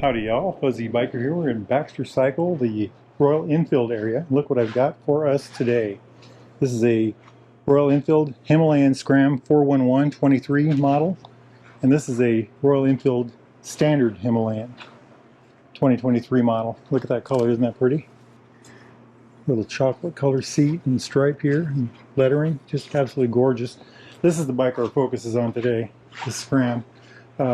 Howdy y'all, Fuzzy Biker here. We're in Baxter Cycle, the Royal Enfield area. Look what I've got for us today. This is a Royal Enfield Himalayan Scram 411-23 model, and this is a Royal Enfield Standard Himalayan 2023 model. Look at that color, isn't that pretty? Little chocolate color seat and stripe here, and lettering, just absolutely gorgeous. This is the bike our focus is on today, the Scram.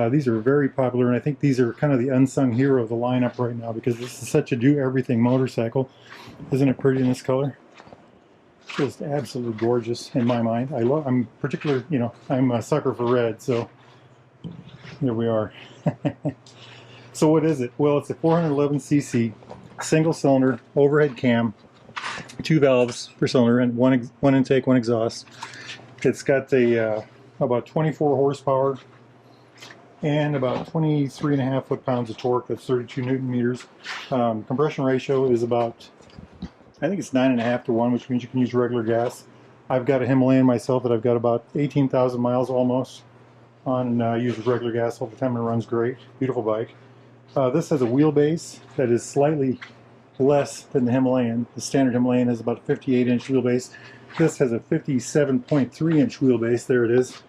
These are very popular, and I think these are kind of the unsung hero of the lineup right now because this is such a do-everything motorcycle. Isn't it pretty in this color? Just absolutely gorgeous in my mind. I'm particular, I'm a sucker for red, so here we are. So what is it? Well, it's a 411cc single-cylinder overhead cam, 2 valves per cylinder, and one intake, one exhaust. It's got about 24 horsepower. And about 23.5 foot-pounds of torque. That's 32 Newton meters. Compression ratio is about, I think it's 9.5 to 1, which means you can use regular gas. I've got a Himalayan myself that I've got about 18,000 miles almost on, uses regular gas all the time and it runs great. Beautiful bike. This has a wheelbase that is slightly less than the Himalayan. The standard Himalayan has about a 58-inch wheelbase. This has a 57.3-inch wheelbase. There it is.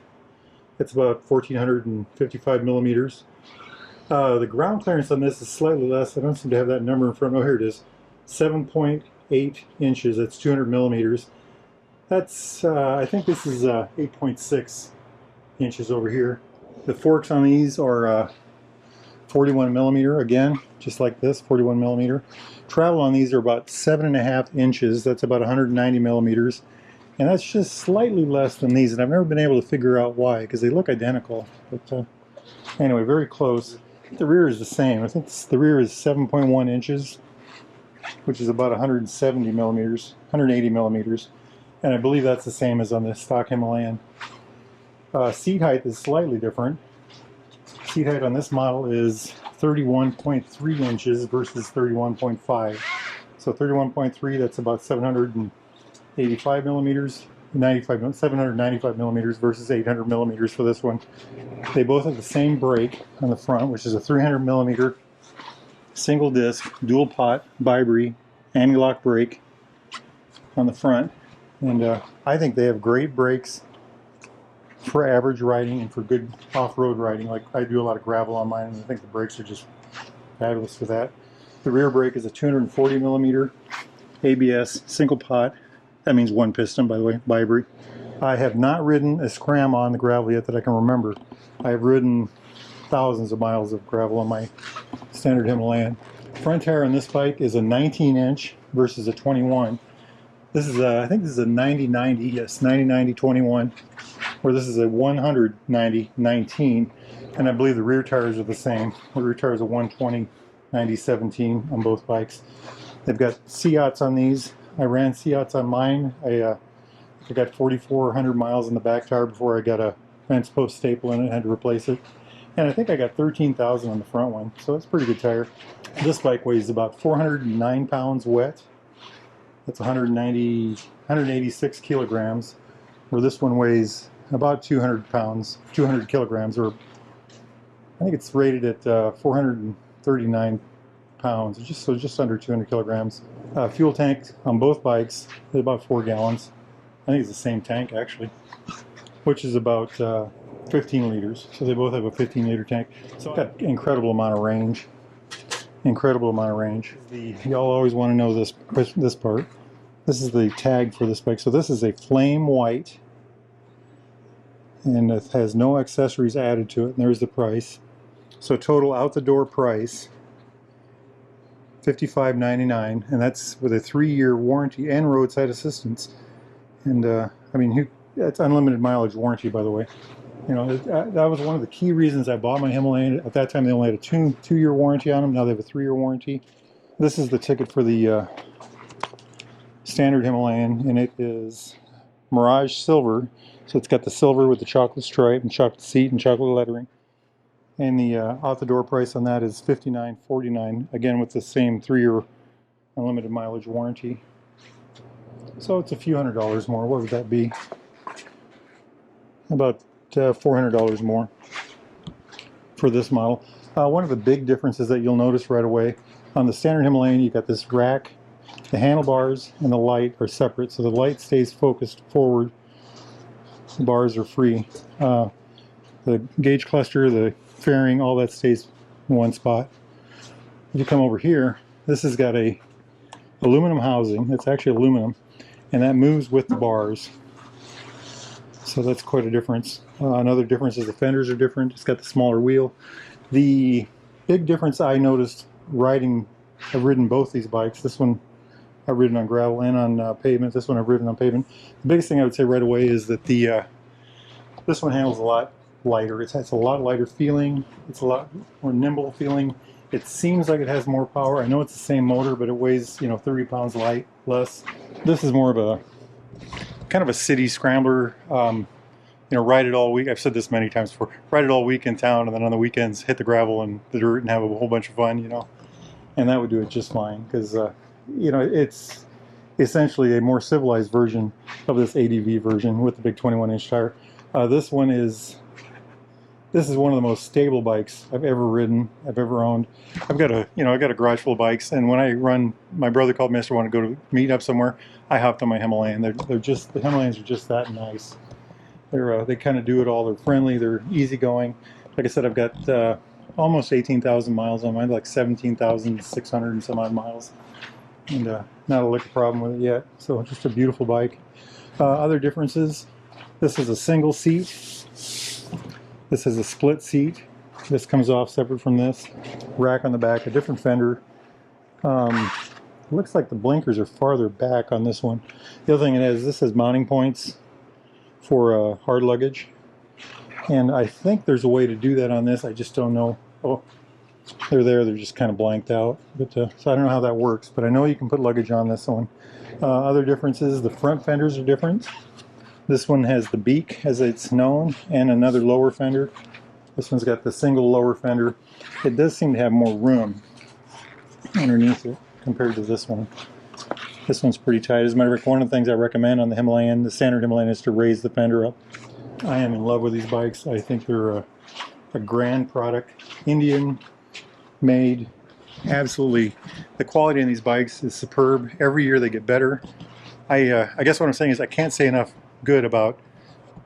It's about 1,455 millimeters. The ground clearance on this is slightly less. I don't seem to have that number in front. Oh, here it is. 7.8 inches. That's 200 millimeters. That's, I think this is 8.6 inches over here. The forks on these are 41 millimeter, again, just like this, 41 millimeter. Travel on these are about 7.5 inches. That's about 190 millimeters. And that's just slightly less than these, and I've never been able to figure out why, because they look identical. But anyway, very close. The rear is the same. I think the rear is 7.1 inches, which is about 170 millimeters, 180 millimeters. And I believe that's the same as on the stock Himalayan. Seat height is slightly different. Seat height on this model is 31.3 inches versus 31.5. So 31.3, that's about 785 millimeters, 795 millimeters versus 800 millimeters for this one. They both have the same brake on the front, which is a 300 millimeter single disc, dual pot, Vibri, anti-lock brake on the front. And I think they have great brakes for average riding and for good off-road riding. Like I do a lot of gravel on mine, and I think the brakes are just fabulous for that. The rear brake is a 240 millimeter ABS single pot. That means one piston, by the way, Vibri. I have not ridden a Scram on the gravel yet that I can remember. I have ridden thousands of miles of gravel on my standard Himalayan. Front tire on this bike is a 19-inch versus a 21. This is I think this is a 90-90, yes, 90-90-21, where this is a 100-90-19, and I believe the rear tires are the same. The rear tire is a 120-90-17 on both bikes. They've got Seats on these. I ran Seats on mine. I got 4,400 miles in the back tire before I got a fence post staple in it and had to replace it. And I think I got 13,000 on the front one, so it's a pretty good tire. This bike weighs about 409 pounds wet. That's 186 kilograms, where this one weighs about 200 pounds, 200 kilograms, or I think it's rated at 439 pounds, just under 200 kilograms. Fuel tank on both bikes is about 4 gallons. I think it's the same tank actually, which is about 15 liters. So they both have a 15-liter tank. So I've got incredible amount of range. Incredible amount of range. Y'all always want to know this part. This is the tag for this bike. So this is a flame white, and it has no accessories added to it. And there's the price. So total out the door price, $55.99, and that's with a 3-year warranty and roadside assistance. And I mean, it's unlimited mileage warranty, by the way. That was one of the key reasons I bought my Himalayan. At that time, they only had a two-year warranty on them. Now they have a 3-year warranty. This is the ticket for the standard Himalayan, and it is Mirage Silver. So it's got the silver with the chocolate stripe and chocolate seat and chocolate lettering. And the out-the-door price on that is $59.49, again with the same 3-year unlimited mileage warranty. So it's a few $100s more. What would that be? About $400 more for this model. One of the big differences that you'll notice right away, on the standard Himalayan, you got this rack. The handlebars and the light are separate, so the light stays focused forward. The bars are free. The gauge cluster, the fairing, all that stays in one spot. If you come over here, this has got a aluminum housing. It's actually aluminum, and that moves with the bars. So that's quite a difference. Another difference is the fenders are different. It's got the smaller wheel. The big difference I noticed riding, I've ridden both these bikes. This one I've ridden on gravel and on pavement. This one I've ridden on pavement. The biggest thing I would say right away is that the this one handles a lot lighter. It's a lot lighter feeling. It's a lot more nimble feeling. It seems like it has more power. I know it's the same motor, but it weighs, 30 pounds less. This is more of a kind of a city scrambler. Ride it all week. I've said this many times before. Ride it all week in town, and then on the weekends hit the gravel and the dirt and have a whole bunch of fun. And that would do it just fine because it's essentially a more civilized version of this ADV version with the big 21-inch tire. This is one of the most stable bikes I've ever ridden, I've ever owned. I've got a garage full of bikes, and when I run, my brother called me yesterday, wanted to go to meet up somewhere. I hopped on my Himalayan. The Himalayans are just that nice. They kind of do it all. They're friendly. They're easygoing. Like I said, I've got almost 18,000 miles on mine, like 17,600 and some odd miles, and not a lick of problem with it yet. So just a beautiful bike. Other differences: this is a single seat. This is a split seat. This comes off separate from this. Rack on the back, a different fender. Looks like the blinkers are farther back on this one. The other thing it has, this has mounting points for hard luggage. And I think there's a way to do that on this. I just don't know. Oh, they're there. They're just kind of blanked out. But so I don't know how that works. But I know you can put luggage on this one. Other differences, the front fenders are different. This one has the beak, as it's known, and another lower fender. This one's got the single lower fender. It does seem to have more room underneath it compared to this one. This one's pretty tight. As a matter of fact, one of the things I recommend on the Himalayan, the standard Himalayan, is to raise the fender up. I am in love with these bikes. I think they're a grand product. Indian made. Absolutely. The quality in these bikes is superb. Every year they get better. I guess what I'm saying is I can't say enough good about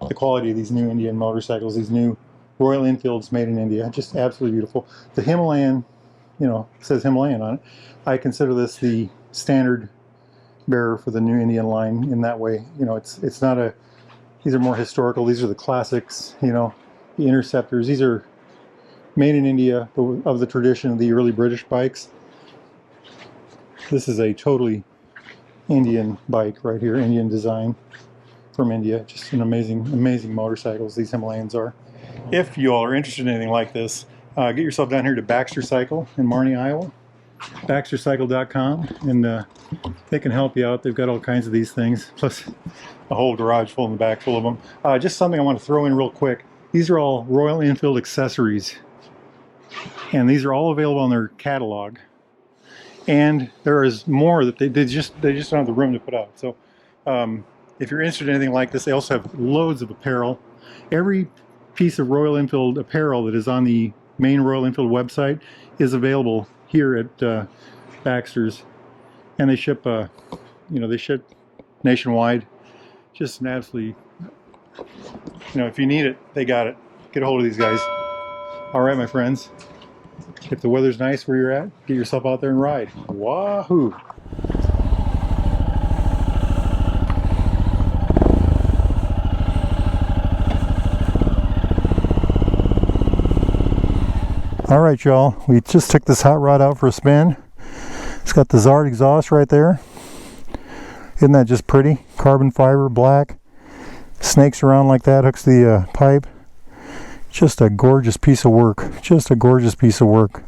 the quality of these new Indian motorcycles, these new Royal Enfields made in India. Just absolutely beautiful. The Himalayan, says Himalayan on it. I consider this the standard bearer for the new Indian line in that way. It's not these are more historical. These are the classics, the Interceptors. These are made in India, but of the tradition of the early British bikes. This is a totally Indian bike right here, Indian design from India. Just an amazing motorcycles these Himalayans are. If you all are interested in anything like this, get yourself down here to Baxter Cycle in Marnie, Iowa. BaxterCycle.com, and they can help you out. They've got all kinds of these things, plus a whole garage full in the back full of them. Just something I want to throw in real quick. These are all Royal Enfield accessories, and these are all available on their catalog. And there is more that they just don't have the room to put out. So if you're interested in anything like this, they also have loads of apparel. Every piece of Royal Enfield apparel that is on the main Royal Enfield website is available here at Baxter's, and they ship they ship nationwide. Just an absolutely, if you need it, they got it. Get a hold of these guys. All right, my friends, if the weather's nice where you're at, get yourself out there and ride. Wahoo! Alright y'all, we just took this hot rod out for a spin. It's got the Zard exhaust right there. Isn't that just pretty? Carbon fiber, black. Snakes around like that, hooks the pipe. Just a gorgeous piece of work. Just a gorgeous piece of work.